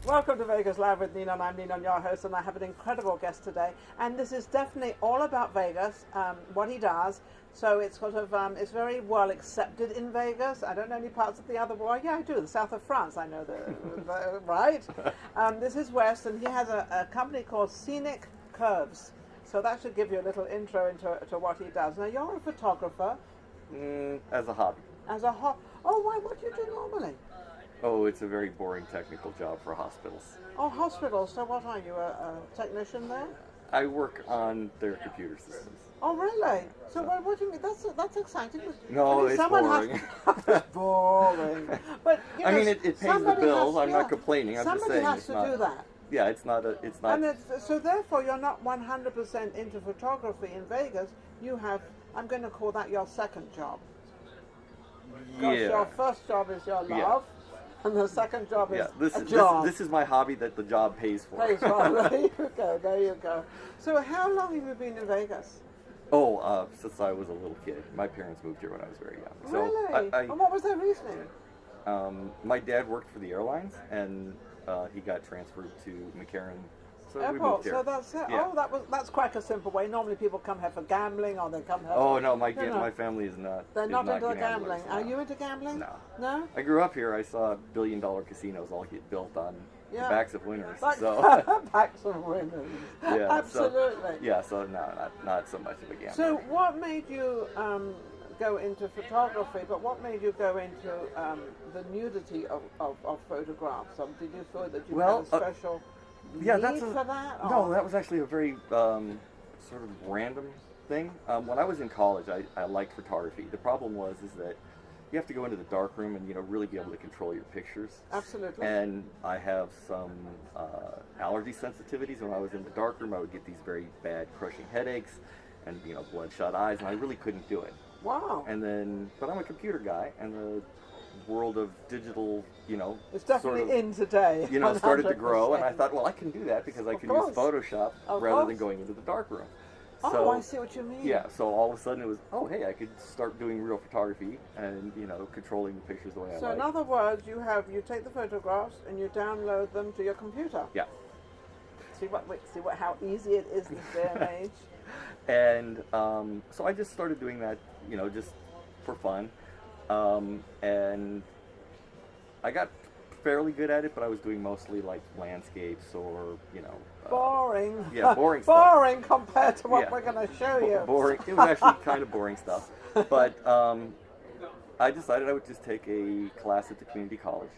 Welcome to Vegas Live with Ninon. I'm Ninon, your host, and I have an incredible guest today. And this is definitely all about Vegas, what he does. So it's sort of, it's very well accepted in Vegas. I don't know any parts of the other world. Yeah, I do. The south of France, I know right? This is Wes, and he has a company called Scenic Curves. So that should give you a little intro into what he does. Now, you're a photographer. As a hobby. As a hobby. Oh, why? What do you do normally? Oh, it's a very boring technical job for hospitals. Oh, hospitals. So what are you, a technician there? I work on their computer systems. Oh, really? So what do you mean? That's exciting. No, it's boring. It's boring. But you know, I mean, it pays the bills. I'm not complaining. I'm just saying somebody has to do that. Yeah, it's not. And so therefore, you're not 100% into photography in Vegas. You have. I'm going to call that your second job. Yeah. Because your first job is your love. Yeah. And the second job is a this, job. This is my hobby that the job pays for. Pays for. There you go. There you go. So how long have you been in Vegas? Oh, since I was a little kid. My parents moved here when I was very young. So Really? And what was their reasoning? My dad worked for the airlines, and he got transferred to McCarran. So we Airport. moved here. So that's it. Yeah. Oh, that's quite a simple way. Normally people come here for gambling, or they come here. Oh no, my family is not. They're not into the gamblers, gambling. no. Are you into gambling? No. No? I grew up here. I saw billion-dollar casinos all get built on the backs of winners. Like So backs of winners. yeah, Absolutely. So no, not so much of a gambler. So what made you go into photography? But what made you go into the nudity of photographs? Did you feel that you had a special need for that? Or? No, that was actually a very sort of random thing. When I was in college, I liked photography. The problem is that you have to go into the darkroom and really be able to control your pictures. Absolutely. And I have some allergy sensitivities. When I was in the darkroom, I would get these very bad crushing headaches and bloodshot eyes, and I really couldn't do it. Wow. And then, but I'm a computer guy, and the world of digital, it's definitely in today. Started to grow, and I thought, well, I can do that because I can use Photoshop rather than going into the darkroom. Oh, so, I see what you mean. Yeah, so all of a sudden it was, oh, hey, I could start doing real photography and, controlling the pictures the way I like. So in other words, you take the photographs and you download them to your computer. Yeah. See how easy it is this day and age. And so I just started doing that, just for fun. And I got fairly good at it, but I was doing mostly like landscapes or, boring. Yeah, boring stuff. Boring compared to what we're going to show you. Boring. It was actually kind of boring stuff. But I decided I would just take a class at the community college.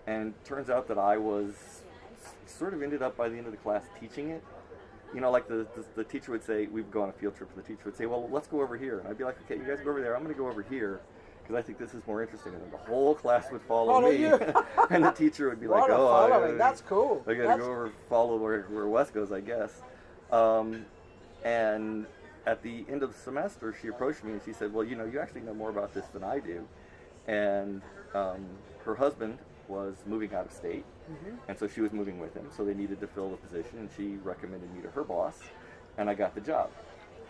And turns out that I was sort of ended up by the end of the class teaching it. Like the teacher would say, we'd go on a field trip, and the teacher would say, well, let's go over here. And I'd be like, okay, you guys go over there. I'm going to go over here because I think this is more interesting. And then the whole class would follow me. And the teacher would be like, that's cool. I got to go over, follow where Wes goes, I guess. And at the end of the semester, she approached me and she said, well, you actually know more about this than I do. And her husband was moving out of state. And so she was moving with him, so they needed to fill the position, and she recommended me to her boss, and I got the job.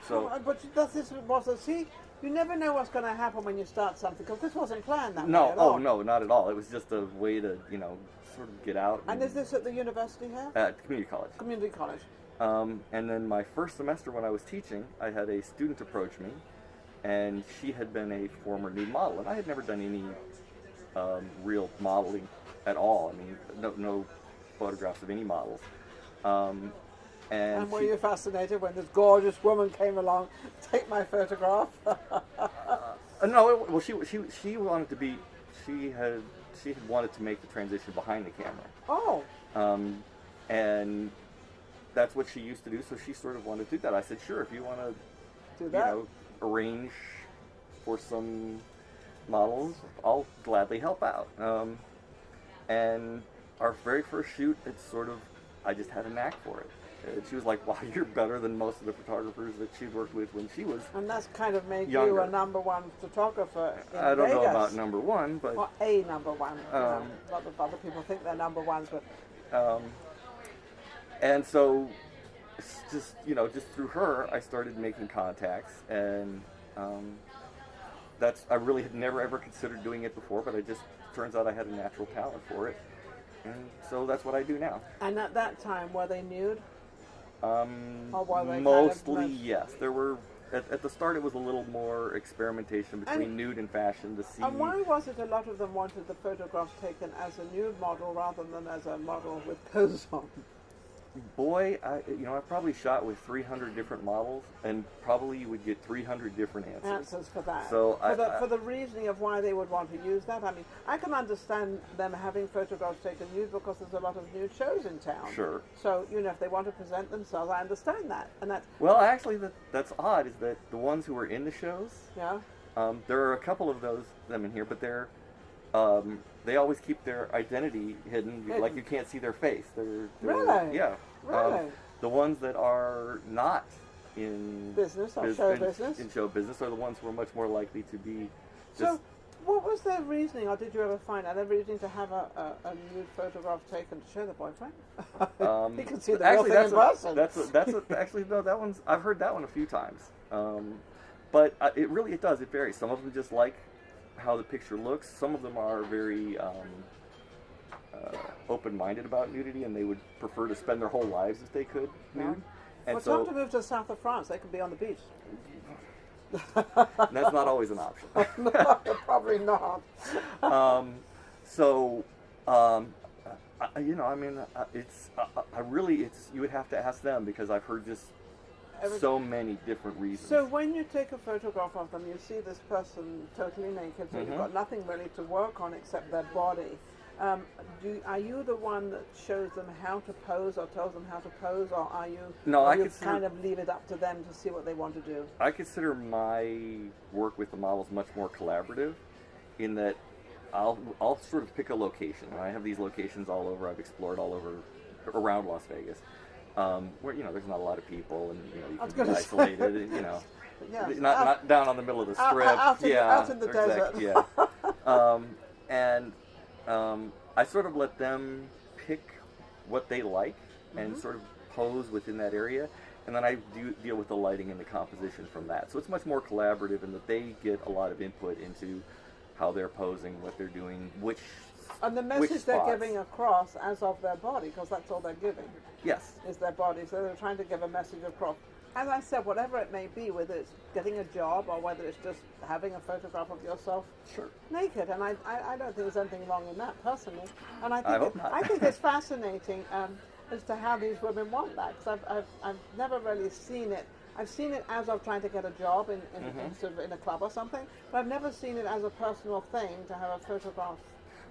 So, but this wasn't. See, you never know what's going to happen when you start something, because this wasn't planned that way at all. No, not at all. It was just a way to, sort of get out. And is this at the university here? At community college. Community college. And then my first semester when I was teaching, I had a student approach me, and she had been a former nude model, and I had never done any real modeling at all. I mean, no photographs of any models. And were you fascinated when this gorgeous woman came along to take my photograph? No, well, she wanted to be. She had wanted to make the transition behind the camera. Oh. And that's what she used to do. So she sort of wanted to do that. I said, sure, if you want to, do that, arrange for some models, I'll gladly help out. And our very first shoot, I just had a knack for it. And she was like, wow, you're better than most of the photographers that she'd worked with when she was And that's kind of made younger. You a #1 photographer in I don't Vegas. know about #1, but... Well, a #1. A lot of other people think they're #1s, but... And so, just through her, I started making contacts, and I really had never ever considered doing it before, but turns out I had a natural talent for it. And so that's what I do now. And at that time, were they nude? Or were they Mostly, yes. There were, at the start, it was a little more experimentation between nude and fashion to see. And why was it a lot of them wanted the photographs taken as a nude model rather than as a model with clothes on? Boy, I probably shot with 300 different models, and probably you would get 300 different answers. Answers for that. So for the reasoning of why they would want to use that. I mean, I can understand them having photographs taken nude because there's a lot of nude shows in town. Sure. So, if they want to present themselves, I understand that. And that's... Well, actually, that's odd, is that the ones who were in the shows, Yeah. There are a couple of them in here, but they always keep their identity hidden. Like you can't see their face. They're Really? Yeah. Really? The ones that are not in business or show business? In show business are the ones who are much more likely to be. So, what was their reasoning, or did you ever find out their reasoning to have a nude photograph taken to show the boyfriend? He can see the real thing in person. Actually, no, that one's, I've heard that one a few times. But it does. It varies. Some of them just like how the picture looks. Some of them are very open-minded about nudity, and they would prefer to spend their whole lives if they could nude. And well, tell them to move to the south of France. They can be on the beach. That's not always an option. No, probably not. You would have to ask them, because I've heard just so many different reasons. So when you take a photograph of them, you see this person totally naked, so you've got nothing really to work on except their body. Are you the one that shows them how to pose or tells them how to pose, or are you? No, I kind of leave it up to them to see what they want to do. I consider my work with the models much more collaborative, in that I'll sort of pick a location. I have these locations all over. I've explored all over around Las Vegas, where there's not a lot of people, and you can be isolated, and Yes. not down on the middle of the strip. Out in the desert. Yeah. I sort of let them pick what they like and sort of pose within that area, and then I do deal with the lighting and the composition from that. So it's much more collaborative, in that they get a lot of input into how they're posing, what they're doing, and the message they're giving across as of their body, because that's all they're giving. Yes. Is their body. So they're trying to give a message across. As I said, whatever it may be, whether it's getting a job or whether it's just having a photograph of yourself naked, and I don't think there's anything wrong in that personally. And I think it's fascinating as to how these women want that, because I've never really seen it. I've seen it as of trying to get a job in sort of in a club or something, but I've never seen it as a personal thing to have a photograph.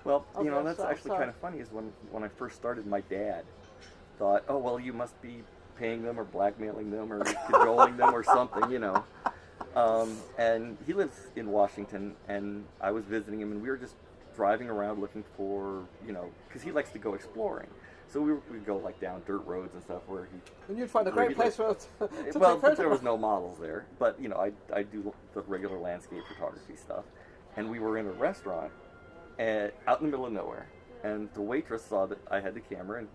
Well, that's actually kind of funny. Is when I first started, my dad thought, oh well, you must be paying them or blackmailing them or cajoling them or something, and he lives in Washington, and I was visiting him, and we were just driving around looking for, because he likes to go exploring. So we'd go like down dirt roads and stuff where and you'd find a great place to take photographs. There was no models there, but I do the regular landscape photography stuff, and we were in a restaurant out in the middle of nowhere, and the waitress saw that I had the camera, and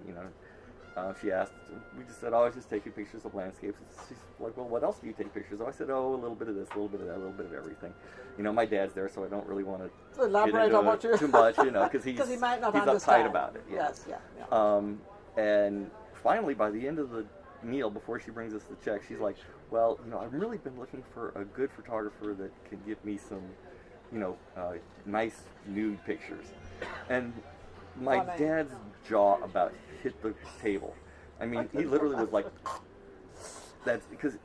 she asked, we just said, oh, I was just taking pictures of landscapes. She's like, well, what else do you take pictures of? I said, oh, a little bit of this, a little bit of that, a little bit of everything. My dad's there, so I don't really want to elaborate on what you're... too much, because he might not understand. Uptight about it. Yeah. Yes, yeah. And finally, by the end of the meal, before she brings us the check, she's like, well, I've really been looking for a good photographer that can give me some, nice nude pictures. And my dad's jaw about hit the table. I mean, he literally was like, that's because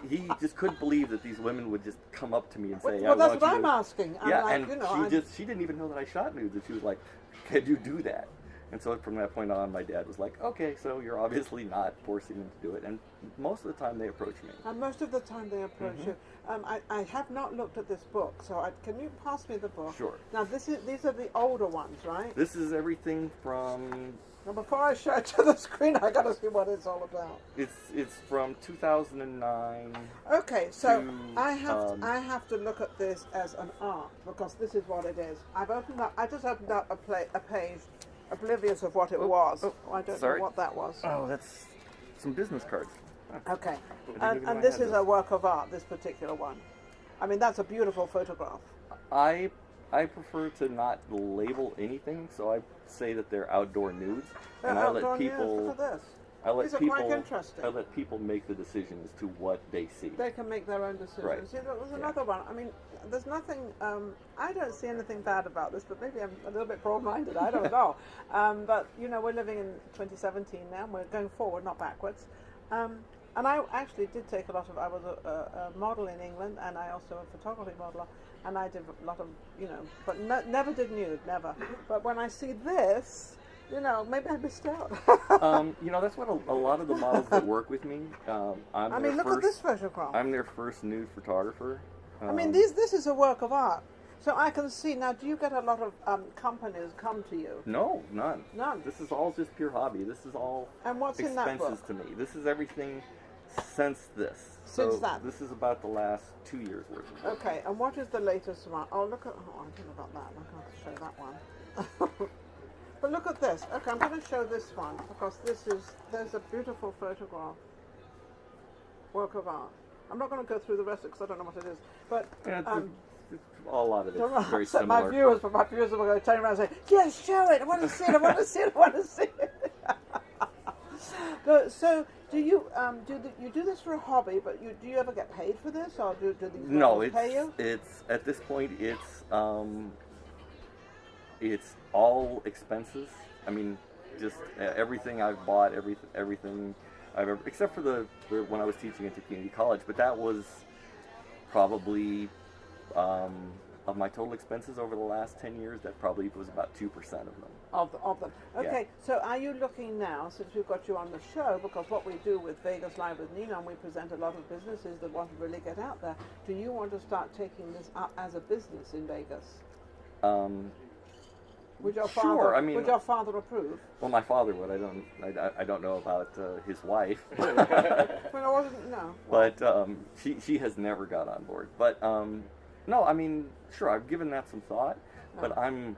he just couldn't believe that these women would just come up to me and say, well, that's what I'm asking. Yeah, and she didn't even know that I shot nudes, and she was like, can you do that? And so from that point on, my dad was like, okay, so you're obviously not forcing them to do it. And most of the time they approach me. And most of the time they approach you. I have not looked at this book, so can you pass me the book? Sure. Now these are the older ones, right? This is everything from... Now before I show it to the screen, I got to see what it's all about. It's from 2009. Okay, so I have to look at this as an art, because this is what it is. I just opened up a page, oblivious of what it was. I don't know what that was. Oh, that's some business cards. Okay, and this is a work of art, this particular one. I mean, that's a beautiful photograph. I I prefer to not label anything, so I say that they're outdoor nudes, They're and outdoor nudes. Look at this. These are quite interesting. I let people make the decision as to what they see. They can make their own decisions. Right. See, look, there's another one. I mean, there's nothing. I don't see anything bad about this, but maybe I'm a little bit broad-minded. I don't know. But you know, we're living in 2017 now. And we're going forward, not backwards. And I actually did take a lot of. I was a model in England, and I also a photography modeler, and I did a lot of, you know, but never did nude, never. But when I see this. You know, maybe I missed out. You know, that's what a lot of the models that work with me. I mean, look at this photograph. I'm their first nude photographer. I mean, this is a work of art. So I can see now. Do you get a lot of companies come to you? No, none. None. This is all just pure hobby. This is all and what's in that book? expenses to me. This is everything since this. Since so that. This is about the last 2 years worth of work. Okay, and what is the latest one? Oh, look at. Oh, I don't know about that. I'm going to show that one. But look at this. Okay, I'm going to show this one because there's a beautiful photograph, work of art. I'm not going to go through the rest of it because I don't know what it is. But it's a lot of it is very upset similar. my viewers are going to turn around and say, "Yes, show it. I want to see it. I want to see it. I want to see it." But so, do you you do this for a hobby? But do you ever get paid for this, or do these No, pay you? it's at this point it's all expenses. I mean, just everything I've bought, everything I've ever, except for the when I was teaching at the community college. But that was probably of my total expenses over the last 10 years. That probably was about 2% of them. Of them. Okay, Yeah. So are you looking now, since we've got you on the show, because what we do with Vegas Live with Ninon, we present a lot of businesses that want to really get out there. Do you want to start taking this up as a business in Vegas? Would your father? Sure. I mean, would your father approve? Well, my father would. I don't know about his wife. Well, I wasn't. No. But she has never got on board. But no, I mean, sure, I've given that some thought. No. But I'm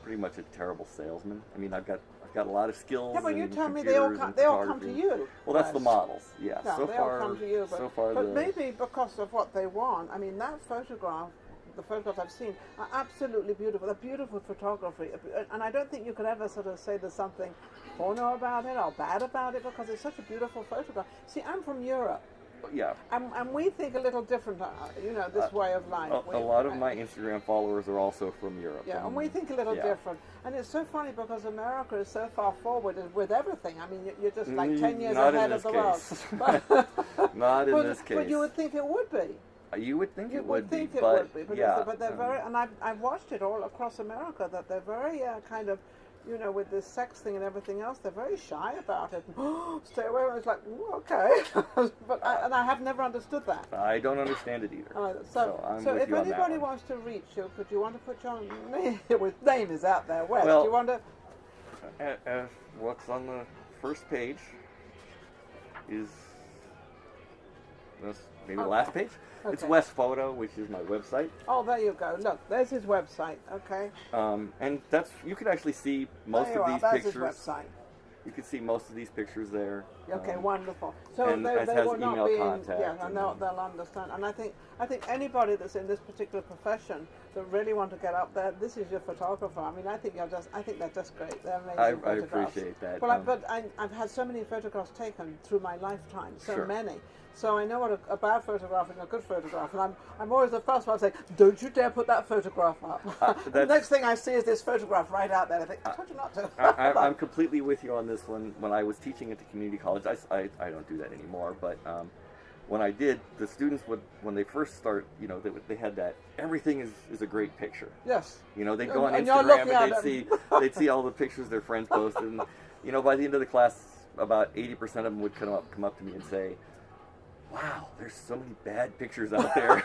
pretty much a terrible salesman. I mean, I've got a lot of skills. Yeah, but you in tell me they all come to you. Well, that's the models. Yeah. No, so they far, all come to you. But maybe because of what they want. I mean, that photograph. The photographs I've seen are absolutely beautiful. They're beautiful photography, and I don't think you could ever sort of say there's something porno about it or bad about it because it's such a beautiful photograph. See, I'm from Europe. Yeah. And we think a little different, you know, this way of life. A lot of my Instagram followers are also from Europe. Yeah, and we think a little different. And it's so funny because America is so far forward with everything. I mean, you're just like 10 years ahead of the world. Not in this case. But you would think it would be. You would think it would be, but yeah. But they're very, and I've watched it all across America, that they're very kind of, you know, with this sex thing and everything else, they're very shy about it. Stay away. And it's like, okay. But I have never understood that. I don't understand it either. So if anybody wants to reach you, could you want to put your name is out there, Wes? Well, do you want to? What's on the first page is this, maybe the last page. Okay. It's Wes Photo, which is my website. Oh, there you go. Look, there's his website. Okay. And you can actually see most of these that's pictures. His website. You can see most of these pictures there. Okay, wonderful. So and they has will not email be contact. Yeah, and they'll understand. And I think anybody that's in this particular profession that really want to get up there, this is your photographer. I mean, I think they're just great. They're amazing I photographs. appreciate that. Well, but I've had so many photographs taken through my lifetime, so Sure. many. So I know what a bad photograph and a good photograph, and I'm always the first one to say, "Don't you dare put that photograph up." The next thing I see is this photograph right out there. I think, "I told you not to." I'm completely with you on this one. When I was teaching at the community college, I don't do that anymore. But when I did, the students would, when they first start, you know, they had that everything is a great picture. Yes. You know, they'd go on And you're Instagram looking and they'd see all the pictures their friends posted, and you know, by the end of the class, about 80% of them would come up to me and say, "Wow, there's so many bad pictures out there."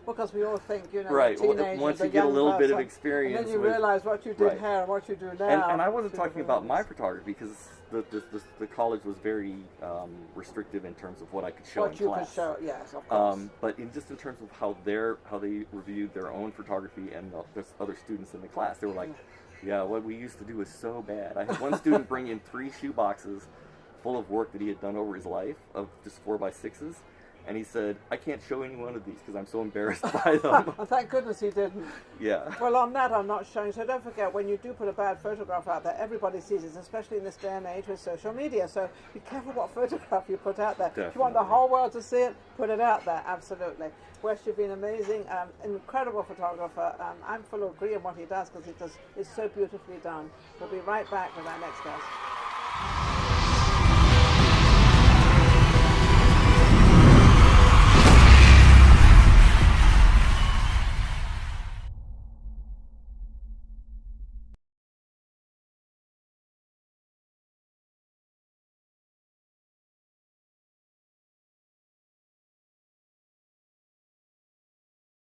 Because we all think, you know, right. teenagers, Once you get a little bit of person, experience, and then you realize what you did right. here and what you do now. And I wasn't talking about my photography because the college was very restrictive in terms of what I could show in class. What you could show, yes, of course. But in terms of how they reviewed their own photography and the other students in the class, they were like, "Yeah, what we used to do is so bad." I had one student bring in 3 shoe boxes full of work that he had done over his life of just 4x6s, And he said, I can't show any one of these because I'm so embarrassed by them. Thank goodness he didn't. Yeah. Well, on that I'm not showing. So don't forget, when you do put a bad photograph out there, everybody sees it, especially in this day and age with social media. So be careful what photograph you put out there. Definitely. If you want the whole world to see it, put it out there. Absolutely. Wes, you've been amazing, incredible photographer. I'm full of agree in what he does because it's so beautifully done. We'll be right back with our next guest.